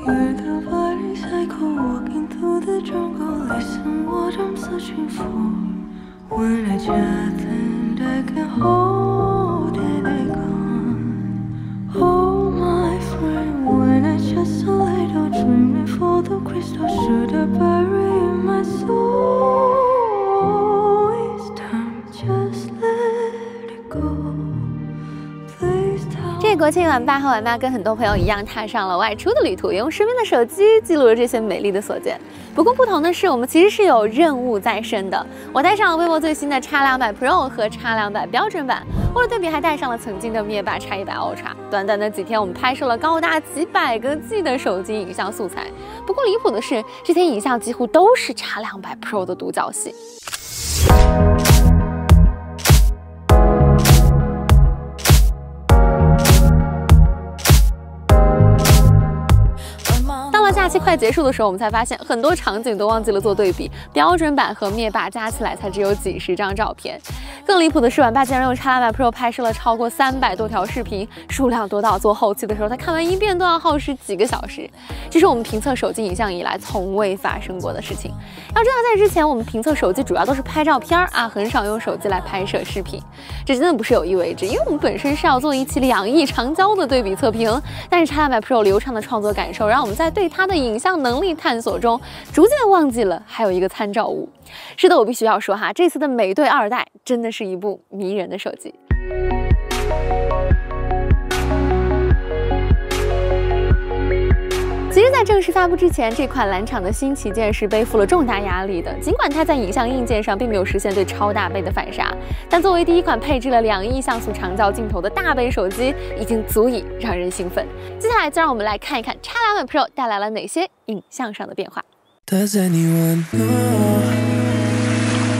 We're the violent cycle walking through the jungle. Listen what I'm searching for. When I chat and I can hold it again. Oh my friend, when I just a little dreaming for the crystal, should I bury in my soul? It's time, just let it go. 这国庆晚爸和晚妈跟很多朋友一样，踏上了外出的旅途，用身边的手机记录了这些美丽的所见。不过不同的是，我们其实是有任务在身的。我带上了 vivo 最新的 X200 Pro 和 X200 标准版，为了对比还带上了曾经的灭霸 X100 Ultra。短短的几天，我们拍摄了高达几百个 G 的手机影像素材。不过离谱的是，这些影像几乎都是 X200 Pro 的独角戏。假期快结束的时候，我们才发现很多场景都忘记了做对比，标准版和灭霸加起来才只有几十张照片。更离谱的是，晚爸竟然用 X200 Pro 拍摄了超过300多条视频，数量多到做后期的时候，他看完一遍都要耗时几个小时。这是我们评测手机影像以来从未发生过的事情。要知道，在之前我们评测手机主要都是拍照片啊，很少用手机来拍摄视频。这真的不是有意为之，因为我们本身是要做一期2亿长焦的对比测评，但是 X200 Pro 流畅的创作感受，让我们在对它的影像能力探索中，逐渐忘记了还有一个参照物。是的，我必须要说哈，这次的美队2代真的是一部迷人的手机。其实，在正式发布之前，这款蓝厂的新旗舰是背负了重大压力的。尽管它在影像硬件上并没有实现对超大杯的反杀，但作为第一款配置了2亿像素长焦镜头的大杯手机，已经足以让人兴奋。接下来，就让我们来看一看 X200 Pro 带来了哪些影像上的变化。Does anyone know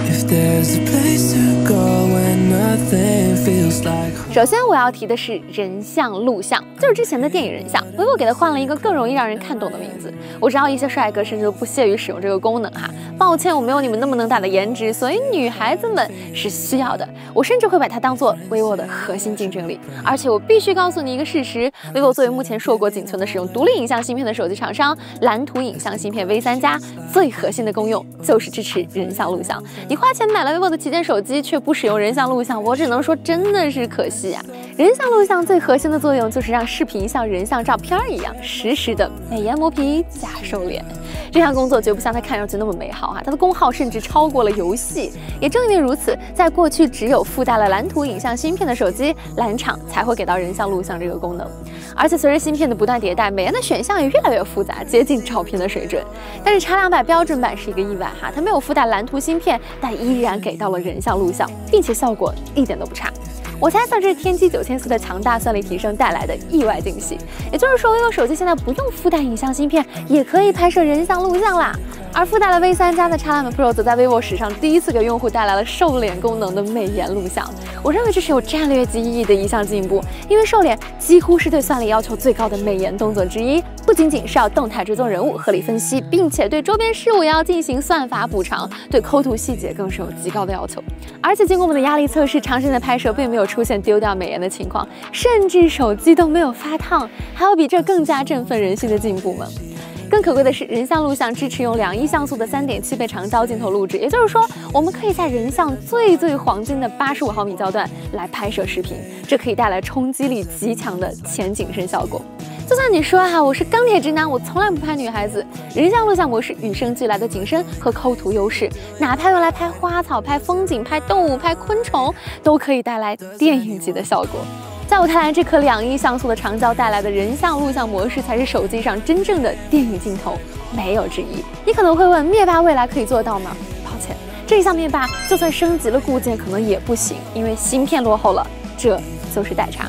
if there's a place to go when nothing feels like home? 首先我要提的是人像录像，就是之前的电影人像，vivo 给它换了一个更容易让人看懂的名字。我知道一些帅哥甚至都不屑于使用这个功能哈，抱歉，我没有你们那么能打的颜值，所以女孩子们是需要的。我甚至会把它当做 vivo 的核心竞争力。而且我必须告诉你一个事实 ，vivo 作为目前硕果仅存的使用独立影像芯片的手机厂商，蓝图影像芯片 V3+最核心的功用就是支持人像录像。你花钱买了 vivo 的旗舰手机，却不使用人像录像，我只能说真的是可惜啊！人像录像最核心的作用就是让视频像人像照片一样，实时的美颜磨皮加瘦脸。这项工作绝不像它看上去那么美好啊，它的功耗甚至超过了游戏。也正因为如此，在过去只有附带了蓝图影像芯片的手机，蓝厂才会给到人像录像这个功能。而且随着芯片的不断迭代，美颜的选项也越来越复杂，接近照片的水准。但是 X200 标准版是一个意外哈，它没有附带蓝图芯片，但依然给到了人像录像，并且效果一点都不差。我猜测这是天玑9400的强大算力提升带来的意外惊喜。也就是说 ，vivo 手机现在不用附带影像芯片，也可以拍摄人像录像啦。而附带了 V3+ 的 X200 Pro 则在 vivo 史上第一次给用户带来了瘦脸功能的美颜录像。我认为这是有战略级意义的一项进步，因为瘦脸几乎是对算力要求最高的美颜动作之一，不仅仅是要动态追踪人物、合理分析，并且对周边事物也要进行算法补偿，对抠图细节更是有极高的要求。而且经过我们的压力测试，长时间的拍摄并没有出现丢掉美颜的情况，甚至手机都没有发烫，还有比这更加振奋人心的进步吗？更可贵的是，人像录像支持用2亿像素的3.7倍长焦镜头录制，也就是说，我们可以在人像最黄金的85毫米焦段来拍摄视频，这可以带来冲击力极强的前景深效果。就算你说哈，我是钢铁直男，我从来不拍女孩子，人像录像模式与生俱来的景深和抠图优势，哪怕用来拍花草、拍风景、拍动物、拍昆虫，都可以带来电影级的效果。在我看来，这颗2亿像素的长焦带来的人像录像模式才是手机上真正的电影镜头，没有之一。你可能会问，灭霸未来可以做到吗？抱歉，这一项灭霸就算升级了固件，可能也不行，因为芯片落后了，这就是代差。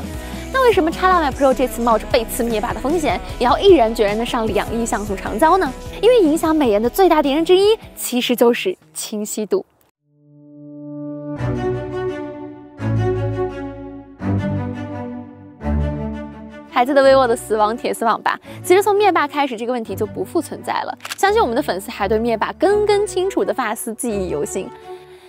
那为什么 X200 Pro 这次冒着被刺灭霸的风险，也要毅然决然的上2亿像素长焦呢？因为影响美颜的最大敌人之一，其实就是清晰度。还记得 vivo 的死亡铁丝网吧？其实从灭霸开始，这个问题就不复存在了。相信我们的粉丝还对灭霸根根清楚的发丝记忆犹新。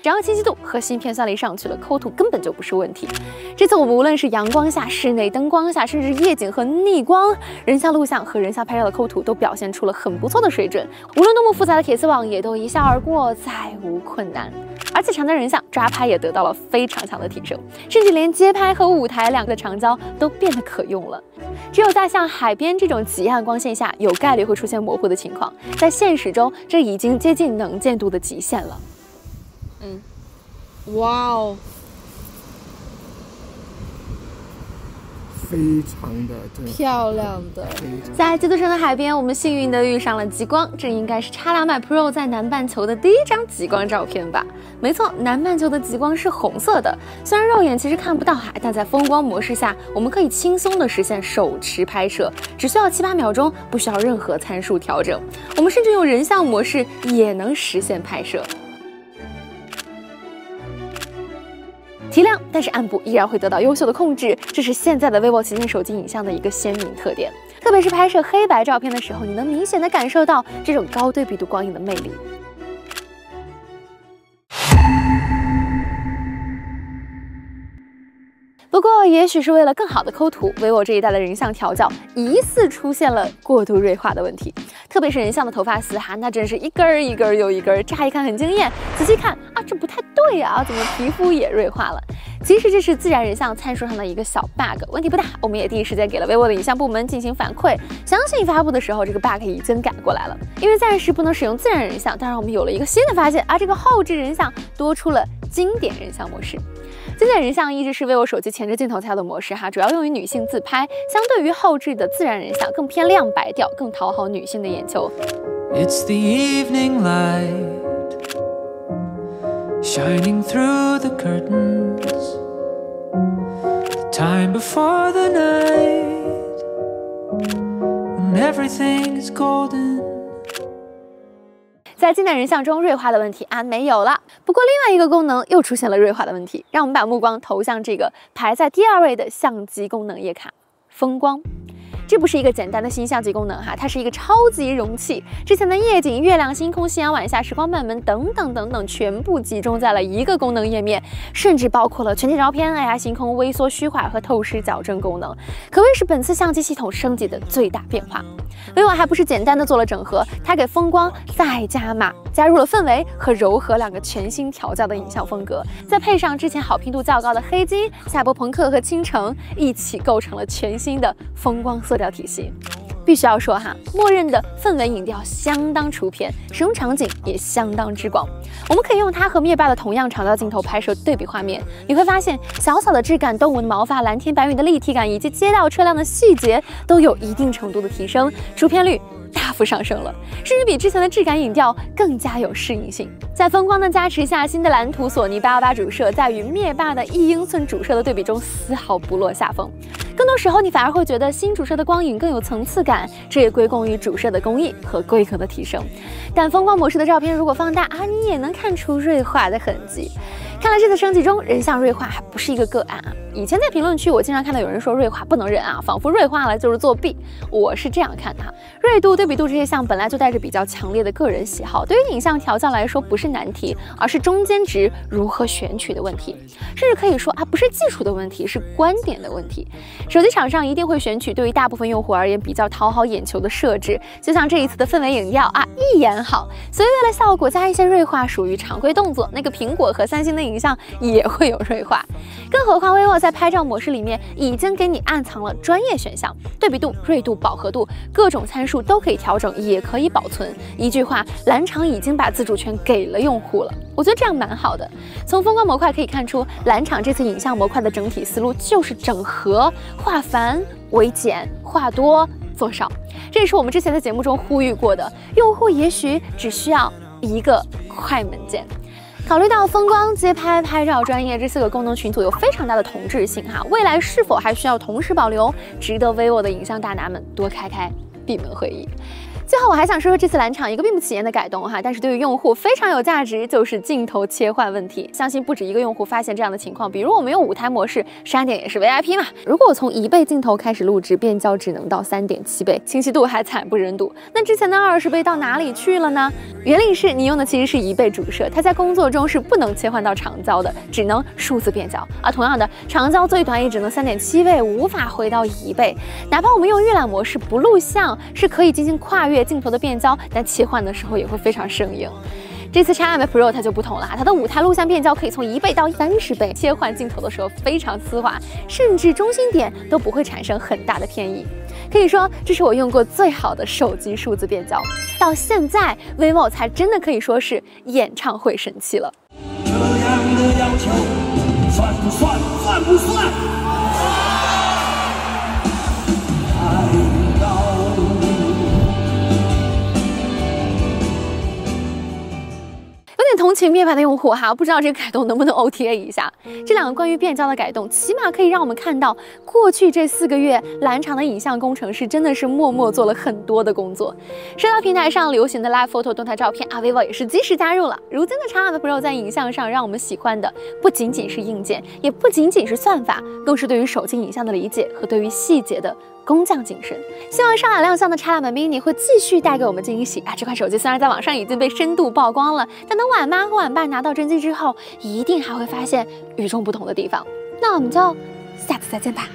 只要清晰度和芯片算力上去了，抠图根本就不是问题。这次我们无论是阳光下、室内灯光下，甚至夜景和逆光，人像录像和人像拍照的抠图都表现出了很不错的水准。无论多么复杂的铁丝网也都一笑而过，再无困难。而且长焦人像抓拍也得到了非常强的提升，甚至连街拍和舞台两个的长焦都变得可用了。只有在像海边这种极暗光线下，有概率会出现模糊的情况，在现实中这已经接近能见度的极限了。哇哦，非常的漂亮的。在基督城的海边，我们幸运地遇上了极光，这应该是X200 Pro 在南半球的第一张极光照片吧？没错，南半球的极光是红色的，虽然肉眼其实看不到但在风光模式下，我们可以轻松地实现手持拍摄，只需要7、8秒钟，不需要任何参数调整。我们甚至用人像模式也能实现拍摄。提亮，但是暗部依然会得到优秀的控制，这是现在的 vivo 旗舰手机影像的一个鲜明特点。特别是拍摄黑白照片的时候，你能明显的感受到这种高对比度光影的魅力。不过，也许是为了更好的抠图，vivo这一代的人像调教疑似出现了过度锐化的问题。特别是人像的头发丝那真是一根儿一根儿又一根儿，乍一看很惊艳，仔细看这不太对啊，怎么皮肤也锐化了？其实这是自然人像参数上的一个小 bug， 问题不大，我们也第一时间给了 vivo 的影像部门进行反馈，相信发布的时候这个 bug 已经改过来了。因为暂时不能使用自然人像，但是我们有了一个新的发现这个后置人像多出了经典人像模式。经典人像一直是vivo手机前置镜头才有的模式主要用于女性自拍，相对于后置的自然人像更偏亮白调，更讨好女性的眼球。It's the evening light shining through the curtains, the time before the night when everything is golden。在经典人像中，锐化的问题没有了。不过，另外一个功能又出现了锐化的问题，让我们把目光投向这个排在第2位的相机功能页卡——风光。这不是一个简单的新相机功能它是一个超级容器。之前的夜景、月亮、星空、夕阳、晚霞、时光慢门等等等等，全部集中在了一个功能页面，甚至包括了全景照片、星空微缩虚化和透视矫正功能，可谓是本次相机系统升级的最大变化。vivo还不是简单的做了整合，它给风光再加码，加入了氛围和柔和两个全新调教的影像风格，再配上之前好评度较高的黑金、赛博朋克和倾城，一起构成了全新的风光色调体系。必须要说默认的氛围影调相当出片，使用场景也相当之广。我们可以用它和灭霸的同样长焦镜头拍摄对比画面，你会发现小小的质感、动物的毛发、蓝天白云的立体感，以及街道车辆的细节都有一定程度的提升，出片率大幅上升了，甚至比之前的质感影调更加有适应性。在风光的加持下，新的蓝图索尼888主摄在与灭霸的1英寸主摄的对比中丝毫不落下风。更多时候，你反而会觉得新主摄的光影更有层次感，这也归功于主摄的工艺和规格的提升。但风光模式的照片如果放大你也能看出锐化的痕迹。看来这次升级中，人像锐化还不是一个个案以前在评论区，我经常看到有人说锐化不能忍仿佛锐化了就是作弊。我是这样看的锐度、对比度这些项本来就带着比较强烈的个人喜好，对于影像调教来说不是难题，而是中间值如何选取的问题，甚至可以说不是技术的问题，是观点的问题。手机厂商一定会选取对于大部分用户而言比较讨好眼球的设置，就像这一次的氛围影调一眼好，所以为了效果加一些锐化属于常规动作，那个苹果和三星的影像也会有锐化。更何况 vivo 在拍照模式里面已经给你暗藏了专业选项，对比度、锐度、饱和度各种参数都可以调整，也可以保存。一句话，蓝厂已经把自主权给了用户了，我觉得这样蛮好的。从风光模块可以看出，蓝厂这次影像模块的整体思路就是整合，化繁为简，化多做少。这也是我们之前在节目中呼吁过的，用户也许只需要一个快门键。考虑到风光、街拍、拍照专业这4个功能群组有非常大的同质性未来是否还需要同时保留，值得 vivo 的影像大拿们多开闭门会议。最后我还想说说这次蓝厂一个并不起眼的改动哈，但是对于用户非常有价值，就是镜头切换问题。相信不止一个用户发现这样的情况，比如我们用舞台模式，删点也是 VIP 嘛。如果我从1倍镜头开始录制，变焦只能到3.7倍，清晰度还惨不忍睹。那之前的20倍到哪里去了呢？原理是你用的其实是1倍主摄，它在工作中是不能切换到长焦的，只能数字变焦。而同样的，长焦最短也只能3.7倍，无法回到1倍。哪怕我们用预览模式不录像，是可以进行跨越镜头的变焦，但切换的时候也会非常生硬。这次 X200 Pro 它就不同了，它的舞台录像变焦可以从1倍到30倍，切换镜头的时候非常丝滑，甚至中心点都不会产生很大的偏移。可以说，这是我用过最好的手机数字变焦。到现在 ，vivo 才真的可以说是演唱会神器了。这样的要求，算不算？算不算？同情灭牌的用户哈，不知道这个改动能不能 OTA 一下？这2个关于变焦的改动，起码可以让我们看到，过去这4个月，蓝厂的影像工程师真的是默默做了很多的工作。社交平台上流行的 Live Photo 动态照片，vivo 也是及时加入了。如今的 X200 Pro 在影像上让我们喜欢的，不仅仅是硬件，也不仅仅是算法，更是对于手机影像的理解和对于细节的工匠精神。希望上海亮相的 X200 mini 会继续带给我们惊喜啊！这款手机虽然在网上已经被深度曝光了，但等晚妈和晚爸拿到真机之后，一定还会发现与众不同的地方。那我们就下次再见吧。